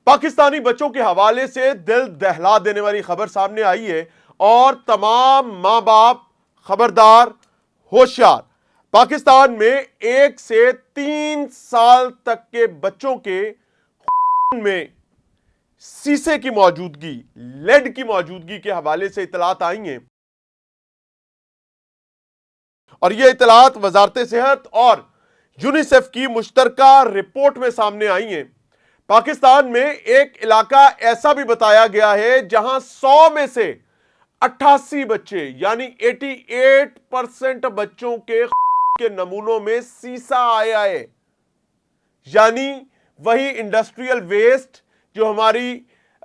पाकिस्तानी बच्चों के हवाले से दिल दहला देने वाली खबर सामने आई है और तमाम मां बाप खबरदार, होशियार। पाकिस्तान में 1 से 3 साल तक के बच्चों के खून में सीसे की मौजूदगी, लेड की मौजूदगी के हवाले से इतलात आई हैं और यह इतलात वजारत सेहत और यूनिसेफ की मुश्तरका रिपोर्ट में सामने आई हैं। पाकिस्तान में एक इलाका ऐसा भी बताया गया है जहां 100 में से 88 बच्चे यानी 88% बच्चों के नमूनों में सीसा आया है। यानी वही इंडस्ट्रियल वेस्ट जो हमारी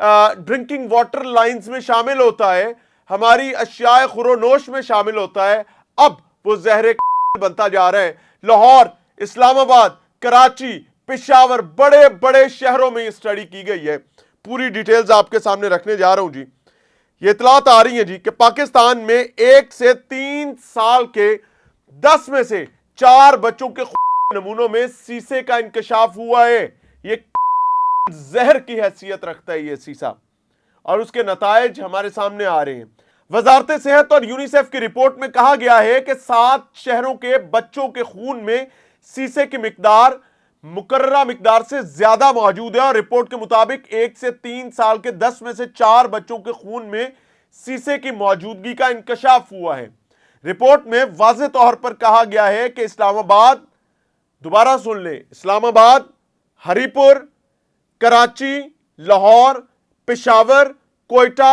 ड्रिंकिंग वाटर लाइंस में शामिल होता है, हमारी अशियाए खुरोनोश में शामिल होता है, अब वो जहरे बनता जा रहा है। लाहौर, इस्लामाबाद, कराची, पेशावर, बड़े बड़े शहरों में यह स्टडी की गई है। पूरी डिटेल्स आपके सामने रखने जा रहा हूं जी। ये इतलात आ रही है जी कि पाकिस्तान में 1 से 3 साल के 10 में से 4 बच्चों के नमूनों में सीसे का इंकशाफ हुआ है। ये जहर की हैसियत रखता है ये सीसा और उसके नताइज हमारे सामने आ रहे हैं। वजारत सेहत और यूनिसेफ की रिपोर्ट में कहा गया है कि 7 शहरों के बच्चों के खून में सीसे की मिकदार मुकर्ररा मिकदार से ज्यादा मौजूद है और रिपोर्ट के मुताबिक 1 से 3 साल के 10 में से 4 बच्चों के खून में सीसे की मौजूदगी का इंकशाफ हुआ है। रिपोर्ट में वाज़ेह तौर पर कहा गया है कि इस्लामाबाद, दोबारा सुन लें, इस्लामाबाद, हरीपुर, कराची, लाहौर, पेशावर, कोयटा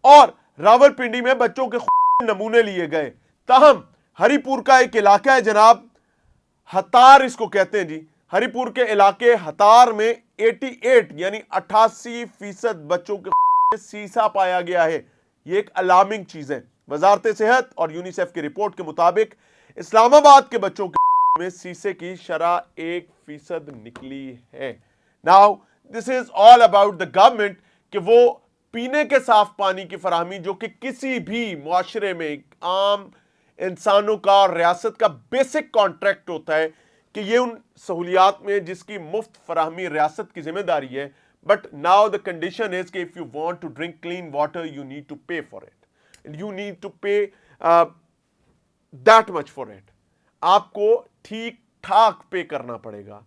और रावलपिंडी में बच्चों के नमूने लिए गए। ताहम हरीपुर का एक इलाका है जनाब, हतार इसको कहते हैं जी। हरीपुर के इलाके हतार में 88 यानी 88% बच्चों के सीसा पाया गया है। यह एक अलार्मिंग चीज है। वजारत सेहत और यूनिसेफ की रिपोर्ट के मुताबिक इस्लामाबाद के बच्चों के में सीसे की शरह 1% निकली है। Now this is all about the government कि वो पीने के साफ पानी की फराहमी, जो कि किसी भी मुआशरे में आम इंसानों का और रियासत का बेसिक कॉन्ट्रैक्ट होता है कि ये उन सहूलियात में जिसकी मुफ्त फराहमी रियासत की जिम्मेदारी है। But now the condition is कि if you want to drink clean water you need to pay for it and you need to pay that much for it. आपको ठीक ठाक पे करना पड़ेगा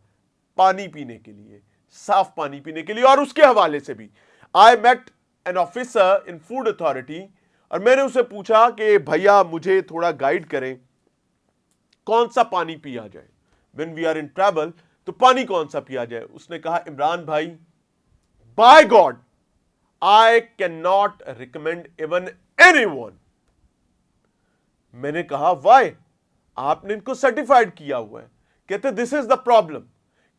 पानी पीने के लिए, साफ पानी पीने के लिए। और उसके हवाले से भी I met an officer in food authority और मैंने उसे पूछा कि भैया मुझे थोड़ा गाइड करें कौन सा पानी पिया जाए when we are in travel, तो पानी कौन सा पिया जाए। उसने कहा, इमरान भाई, by God, I cannot recommend even anyone। मैंने कहा why? आपने इनको सर्टिफाइड किया हुआ है। कहते दिस इज द प्रॉब्लम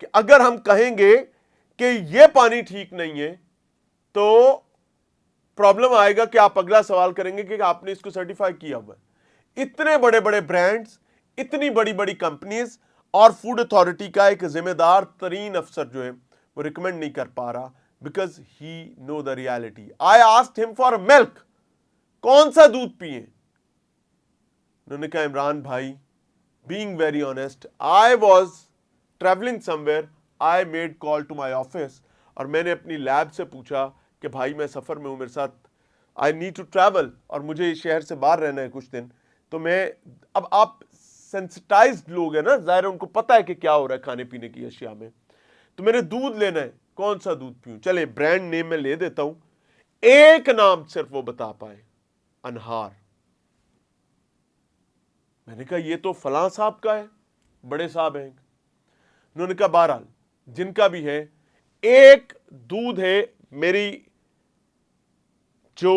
कि अगर हम कहेंगे कि यह पानी ठीक नहीं है तो प्रॉब्लम आएगा कि आप अगला सवाल करेंगे कि आपने इसको सर्टिफाई किया हुआ है। इतने बड़े बड़े ब्रांड्स, इतनी बड़ी बड़ी कंपनीज और फूड अथॉरिटी का एक जिम्मेदार तरीन अफसर जो है वो रिकमेंड नहीं कर पा रहा because he know the reality. I asked him for milk, कौन सा दूध पिए। उन्होंने कहा, इमरान भाई, being very honest, I was travelling somewhere, I made call to my office और मैंने अपनी लैब से पूछा कि भाई मैं सफर में हूं, मेरे साथ आई नीड टू ट्रैवल और मुझे शहर से बाहर रहना है कुछ दिन, तो मैं, अब आप सेंसिटाइज्ड लोग हैं ना, जाहिर है उनको पता है कि क्या हो रहा है खाने पीने की अशिया में, तो मैंने दूध लेना है, कौन सा दूध पीऊं। चले ब्रांड नेम में ले देता हूं, एक नाम सिर्फ वो बता पाए, अनहार। मैंने कहा ये तो फलां साहब का है, बड़े साहब हैं। उन्होंने कहा बहरहाल जिनका भी है, एक दूध है, मेरी जो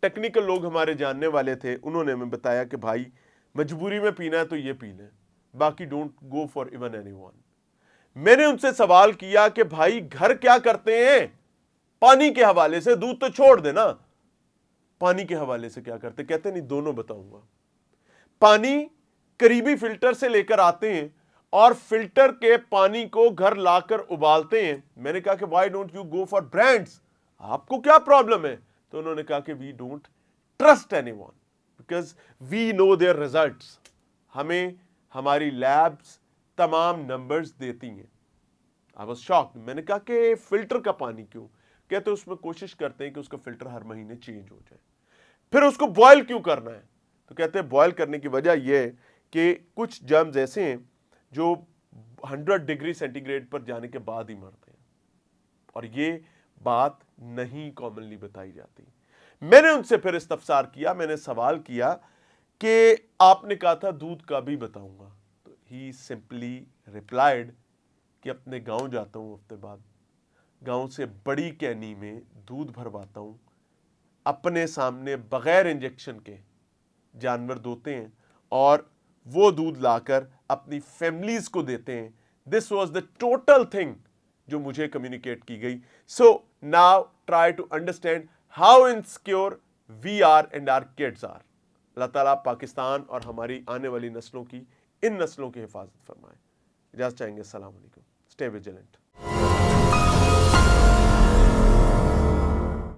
टेक्निकल लोग हमारे जानने वाले थे उन्होंने हमें बताया कि भाई मजबूरी में पीना है तो ये पी लें, बाकी don't go for even anyone. मैंने उनसे सवाल किया कि भाई घर क्या करते हैं पानी के हवाले से, दूध तो छोड़ देना, पानी के हवाले से क्या करते। कहते नहीं, दोनों बताऊंगा। पानी करीबी फिल्टर से लेकर आते हैं और फिल्टर के पानी को घर लाकर उबालते हैं। मैंने कहा कि why don't you go for brands, आपको क्या प्रॉब्लम है। तो उन्होंने कहा कि we don't trust anyone because we know their results. हमें हमारी लैब्स तमाम नंबर्स देती हैं। I was shocked. मैंने कहा कि फिल्टर का पानी क्यों। कहते उसमें कोशिश करते हैं कि उसका फिल्टर हर महीने चेंज हो जाए। फिर उसको बॉयल क्यों करना है? तो कहते हैं बॉयल करने की वजह यह है कि कुछ जर्म्स ऐसे हैं जो 100 डिग्री सेंटीग्रेड पर जाने के बाद ही मरते हैं, और ये बात नहीं कॉमनली बताई जाती। मैंने उनसे फिर इस्तफसार किया, मैंने सवाल किया कि आपने कहा था दूध का भी बताऊंगा, तो ही सिंपली रिप्लाइड कि अपने गांव जाता हूं हफ्ते बाद, गांव से बड़ी कैनी में दूध भरवाता हूं, अपने सामने बगैर इंजेक्शन के जानवर दोते हैं और वो दूध लाकर अपनी फैमिलीज को देते हैं। This was the total thing जो मुझे कम्युनिकेट की गई। So now try to understand how insecure we are and our kids are. Allah Taala Pakistan और हमारी आने वाली नस्लों की, इन नस्लों की हिफाजत फरमाए। इजाज़त चाहेंगे। अस्सलाम वालेकुम। Stay vigilant.